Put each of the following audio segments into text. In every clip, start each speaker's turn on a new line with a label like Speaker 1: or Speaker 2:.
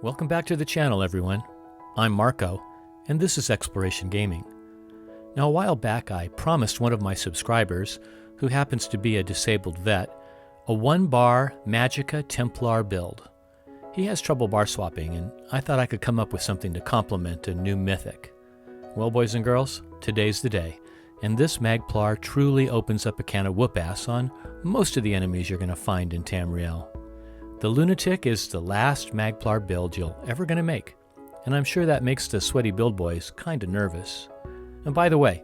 Speaker 1: Welcome back to the channel, everyone. I'm Marco, and this is Exploration Gaming. Now, a while back, I promised one of my subscribers, who happens to be a disabled vet, a 1-bar Magicka Templar build. He has trouble bar swapping, and I thought I could come up with something to complement a new mythic. Well, boys and girls, today's the day, and this MAGPLAR truly opens up a can of whoop-ass on most of the enemies you're going to find in Tamriel. The Lunatic is the last MAGPLAR build you're ever going to make, and I'm sure that makes the sweaty build boys kinda nervous. And by the way,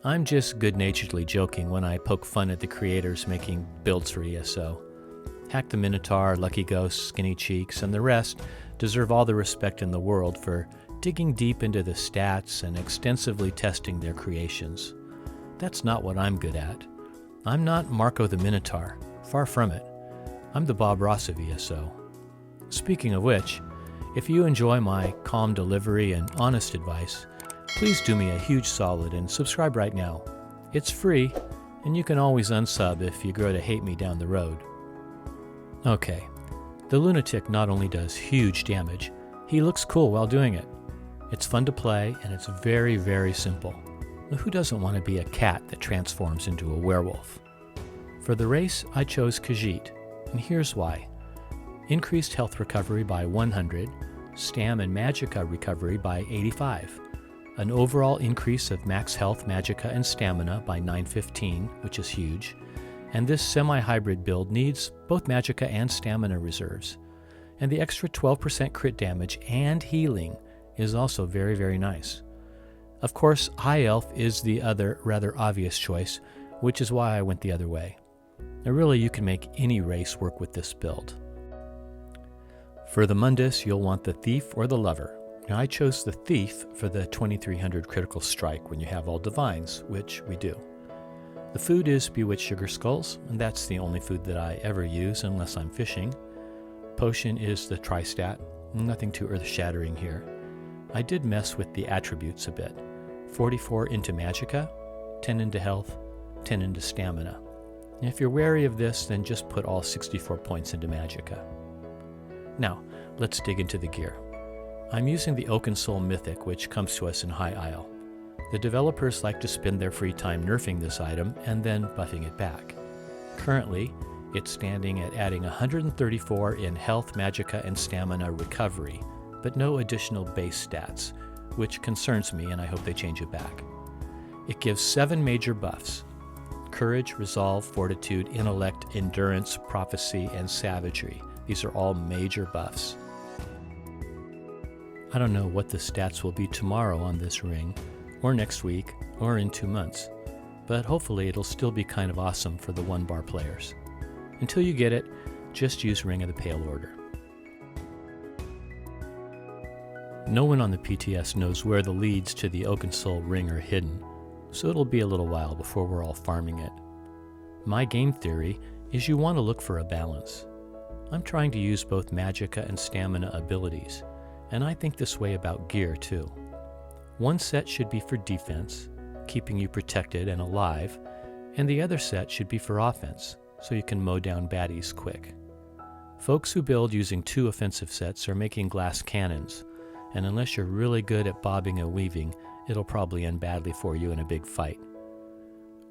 Speaker 1: I'm just good-naturedly joking when I poke fun at the creators making builds for ESO. Hack the Minotaur, Lucky Ghost, Skinny Cheeks, and the rest deserve all the respect in the world for digging deep into the stats and extensively testing their creations. That's not what I'm good at. I'm not Marco the Minotaur, far from it. I'm the Bob Ross of ESO. Speaking of which, if you enjoy my calm delivery and honest advice, please do me a huge solid and subscribe right now. It's free, and you can always unsub if you grow to hate me down the road. Okay, the Lunatic not only does huge damage, he looks cool while doing it. It's fun to play, and it's very, very simple. Who doesn't want to be a cat that transforms into a werewolf? For the race, I chose Khajiit. And here's why. Increased health recovery by 100, stam and magicka recovery by 85, an overall increase of max health, magicka, and stamina by 915, which is huge, and this semi-hybrid build needs both magicka and stamina reserves. And the extra 12% crit damage and healing is also very, very nice. Of course, High Elf is the other rather obvious choice, which is why I went the other way. Now really, you can make any race work with this build. For the Mundus, you'll want the Thief or the Lover. Now, I chose the Thief for the 2300 critical strike when you have all divines, which we do. The food is Bewitched Sugar Skulls, and that's the only food that I ever use unless I'm fishing. Potion is the Tristat, nothing too earth-shattering here. I did mess with the attributes a bit. 44 into magicka, 10 into health, 10 into stamina. If you're wary of this, then just put all 64 points into magicka. Now, let's dig into the gear. I'm using the Oaken Soul Mythic, which comes to us in High Isle. The developers like to spend their free time nerfing this item and then buffing it back. Currently, it's standing at adding 134 in health, magicka, and stamina recovery, but no additional base stats, which concerns me, and I hope they change it back. It gives 7 major buffs: Courage, Resolve, Fortitude, Intellect, Endurance, Prophecy, and Savagery. These are all major buffs. I don't know what the stats will be tomorrow on this ring, or next week, or in 2 months, but hopefully it'll still be kind of awesome for the 1-bar players. Until you get it, just use Ring of the Pale Order. No one on the PTS knows where the leads to the Oaken Soul ring are hidden, so it'll be a little while before we're all farming it. My game theory is you want to look for a balance. I'm trying to use both magicka and stamina abilities, and I think this way about gear too. One set should be for defense, keeping you protected and alive, and the other set should be for offense, so you can mow down baddies quick. Folks who build using 2 offensive sets are making glass cannons, and unless you're really good at bobbing and weaving, it'll probably end badly for you in a big fight.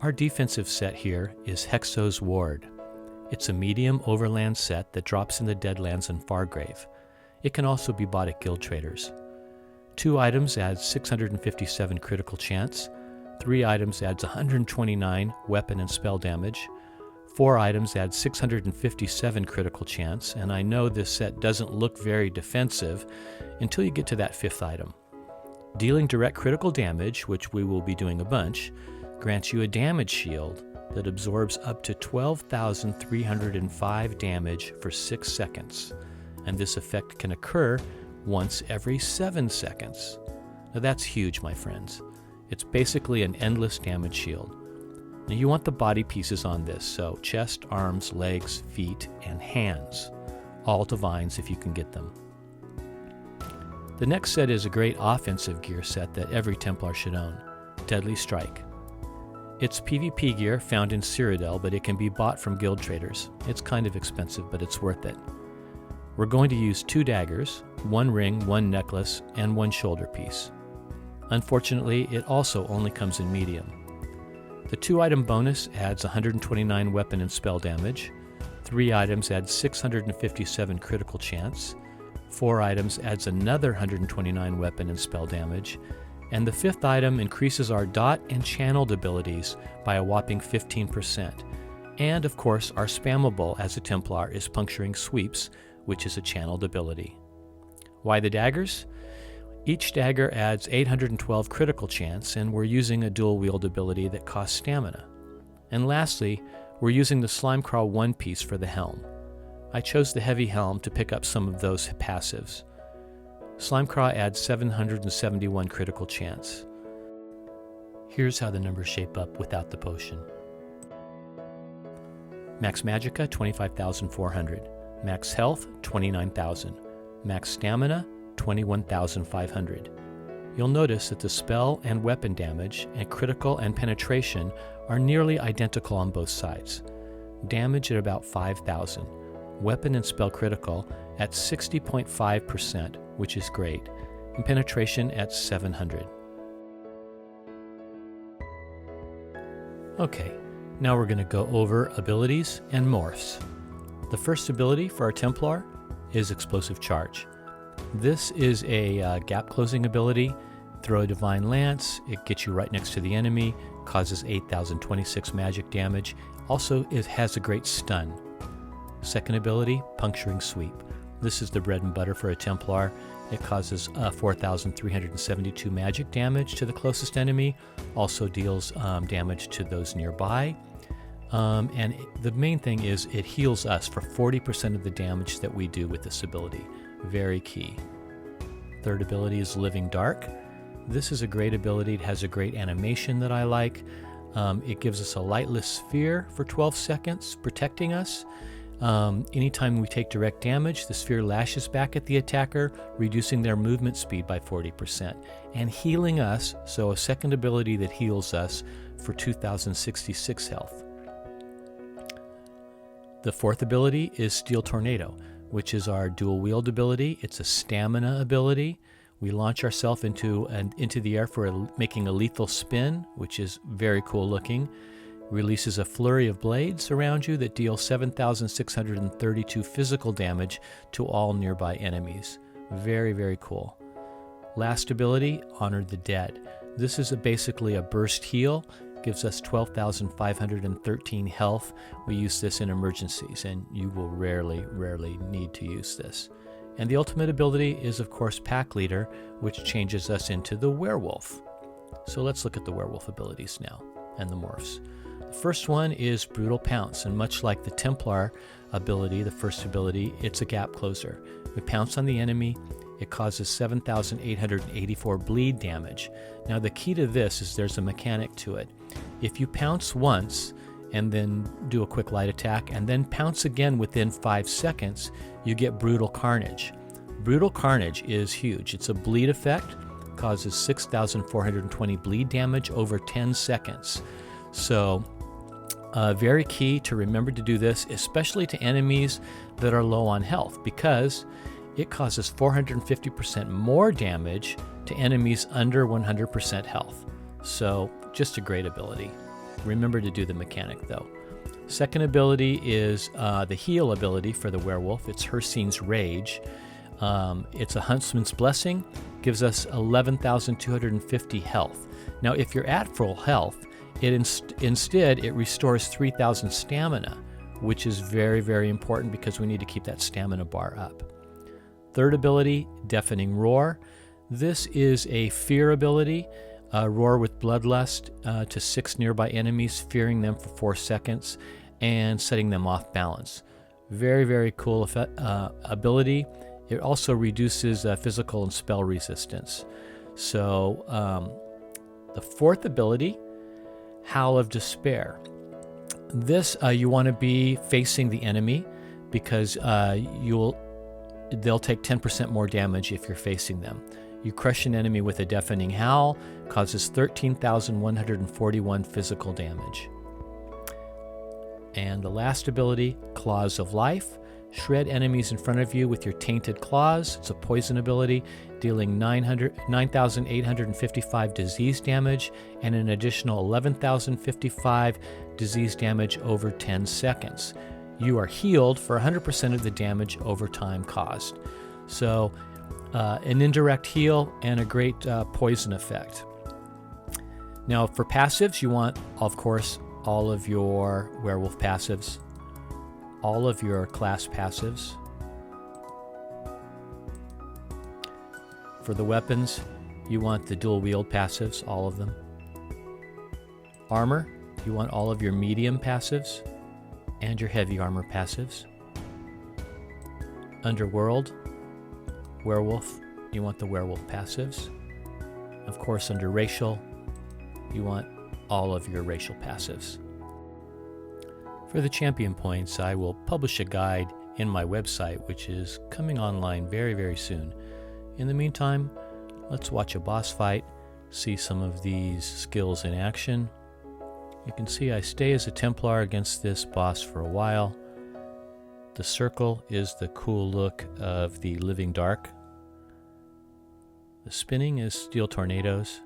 Speaker 1: Our defensive set here is Hexo's Ward. It's a medium overland set that drops in the Deadlands and Fargrave. It can also be bought at guild traders. 2 items adds 657 critical chance, 3 items adds 129 weapon and spell damage, 4 items add 657 critical chance, and I know this set doesn't look very defensive until you get to that 5th item. Dealing direct critical damage, which we will be doing a bunch, grants you a damage shield that absorbs up to 12,305 damage for 6 seconds, and this effect can occur once every 7 seconds. Now that's huge, my friends. It's basically an endless damage shield. Now you want the body pieces on this, so chest, arms, legs, feet, and hands. All divines if you can get them. The next set is a great offensive gear set that every Templar should own, Deadly Strike. It's PvP gear found in Cyrodiil, but it can be bought from guild traders. It's kind of expensive, but it's worth it. We're going to use 2 daggers, 1 ring, 1 necklace, and 1 shoulder piece. Unfortunately, it also only comes in medium. The 2-item bonus adds 129 weapon and spell damage. 3 items add 657 critical chance. 4 items adds another 129 weapon and spell damage. And the 5th item increases our dot and channeled abilities by a whopping 15%. And of course, our spammable as a Templar is Puncturing Sweeps, which is a channeled ability. Why the daggers? Each dagger adds 812 critical chance, and we're using a dual wield ability that costs stamina. And lastly, we're using the Slime Crawl one piece for the helm. I chose the heavy helm to pick up some of those passives. Slime Crawl adds 771 critical chance. Here's how the numbers shape up without the potion. Max Magicka, 25,400. Max Health, 29,000. Max Stamina, 21,500. You'll notice that the spell and weapon damage and critical and penetration are nearly identical on both sides. Damage at about 5,000. Weapon and spell critical at 60.5%, which is great, and penetration at 700. Okay, now we're going to go over abilities and morphs. The first ability for our Templar is Explosive Charge. This is a gap closing ability. Throw a Divine Lance, it gets you right next to the enemy, causes 8,026 magic damage. Also, it has a great stun. Second ability, Puncturing Sweep. This is the bread and butter for a Templar. It causes 4,372 magic damage to the closest enemy, also deals damage to those nearby. And the main thing is it heals us for 40% of the damage that we do with this ability. Very key. Third ability is Living Dark. This is a great ability. It has a great animation that I like. It gives us a lightless sphere for 12 seconds, protecting us. Anytime we take direct damage, the sphere lashes back at the attacker, reducing their movement speed by 40%, and healing us, so a second ability that heals us for 2,066 health. The fourth ability is Steel Tornado, which is our dual wield ability. It's a stamina ability. We launch ourselves into the air for making a lethal spin, which is very cool looking. Releases a flurry of blades around you that deal 7,632 physical damage to all nearby enemies. Very, very cool. Last ability, Honor the Dead. This is basically a burst heal. Gives us 12,513 health. We use this in emergencies, and you will rarely need to use this. And the ultimate ability is, of course, Pack Leader, which changes us into the werewolf. So let's look at the werewolf abilities now, and the morphs. The first one is Brutal Pounce, and much like the Templar ability, the first ability, it's a gap closer. We pounce on the enemy. It causes 7,884 bleed damage. Now the key to this is there's a mechanic to it. If you pounce once and then do a quick light attack and then pounce again within 5 seconds, you get Brutal Carnage. Brutal Carnage is huge. It's a bleed effect, causes 6,420 bleed damage over 10 seconds. So very key to remember to do this, especially to enemies that are low on health, because it causes 450% more damage to enemies under 100% health. So just a great ability. Remember to do the mechanic though. Second ability is the heal ability for the werewolf. It's Hircine's Rage. It's a Huntsman's Blessing. Gives us 11,250 health. Now if you're at full health, instead it restores 3,000 stamina, which is very, very important because we need to keep that stamina bar up. Third ability, Deafening Roar. This is a fear ability. Roar with Bloodlust to 6 nearby enemies, fearing them for 4 seconds and setting them off balance. Very, very cool ability. It also reduces physical and spell resistance. So the fourth ability, Howl of Despair. This you want to be facing the enemy because they'll take 10% more damage if you're facing them. You crush an enemy with a deafening howl, causes 13,141 physical damage. And the last ability, Claws of Life. Shred enemies in front of you with your Tainted Claws. It's a poison ability, dealing 9,855 disease damage and an additional 11,055 disease damage over 10 seconds. You are healed for 100% of the damage over time caused. So an indirect heal and a great poison effect. Now for passives, you want, of course, all of your werewolf passives, all of your class passives. For the weapons, you want the dual wield passives, all of them. Armor, you want all of your medium passives and your heavy armor passives. Underworld, werewolf, you want the werewolf passives. Of course, under racial, you want all of your racial passives. For the champion points, I will publish a guide in my website, which is coming online very, very soon. In the meantime, let's watch a boss fight, see some of these skills in action. You can see I stay as a Templar against this boss for a while. The circle is the cool look of the Living Dark. The spinning is Steel Tornadoes.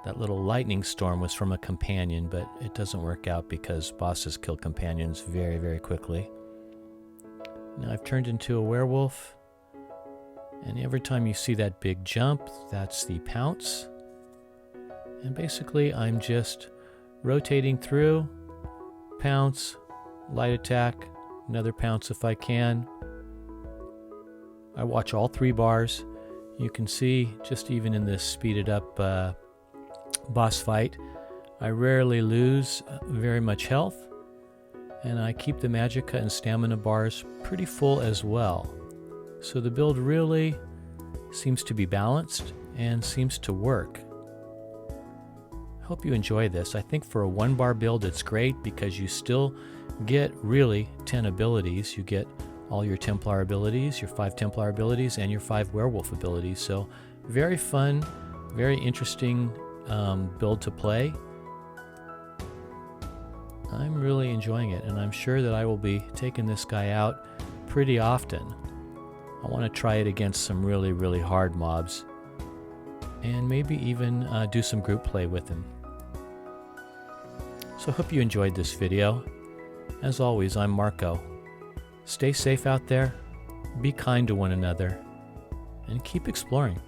Speaker 1: That little lightning storm was from a companion, but it doesn't work out because bosses kill companions very, very quickly. Now I've turned into a werewolf, and every time you see that big jump, that's the pounce. And basically I'm just rotating through, pounce, light attack, another pounce if I can. I watch all three bars. You can see just even in this speeded up boss fight, I rarely lose very much health, and I keep the magicka and stamina bars pretty full as well. So the build really seems to be balanced and seems to work. I hope you enjoy this. I think for a 1-bar build it's great because you still get really 10 abilities. You get all your Templar abilities, your 5 Templar abilities, and your 5 werewolf abilities. So very fun, very interesting build to play. I'm really enjoying it, and I'm sure that I will be taking this guy out pretty often. I want to try it against some really, really hard mobs, and maybe even do some group play with him. So I hope you enjoyed this video. As always, I'm Marco. Stay safe out there, be kind to one another, and keep exploring.